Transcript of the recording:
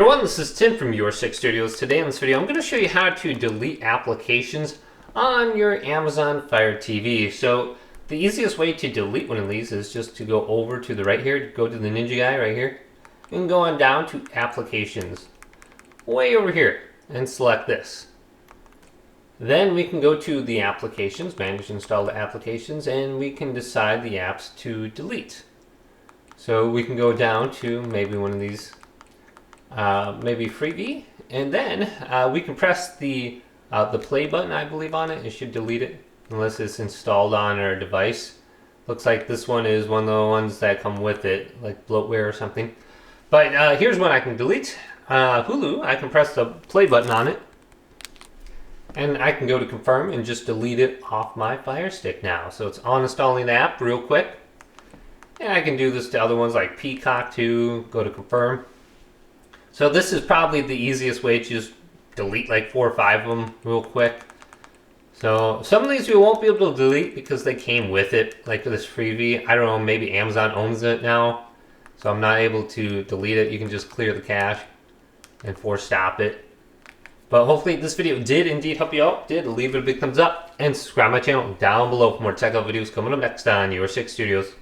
Everyone, this is Tim from Your 6 Studios. Today in this video, I'm going to show you how to delete applications on your Amazon Fire TV. So the easiest way to delete one of these is just to go over to the right here, go to the ninja guy right here, and go on down to applications, way over here, and select this. Then we can go to the applications, manage install the applications, and we can decide the apps to delete. So we can go down to maybe one of these, maybe freebie, and then we can press the play button, I believe, on it. It should delete it unless it's installed on our device. Looks like this one is one of the ones that come with it, like bloatware or something. But here's one I can delete. Hulu, I can press the play button on it, and I can go to confirm and just delete it off my Fire Stick now. So it's uninstalling the app real quick. And I can do this to other ones like Peacock too, go to confirm. So this is probably the easiest way to just delete like 4 or 5 of them real quick. So some of these we won't be able to delete because they came with it, like this freebie. I don't know, maybe Amazon owns it now, so I'm not able to delete it. You can just clear the cache and force stop it. But hopefully this video did indeed help you out. Leave it a big thumbs up and subscribe to my channel down below for more tech out videos coming up next on Your 6 Studios.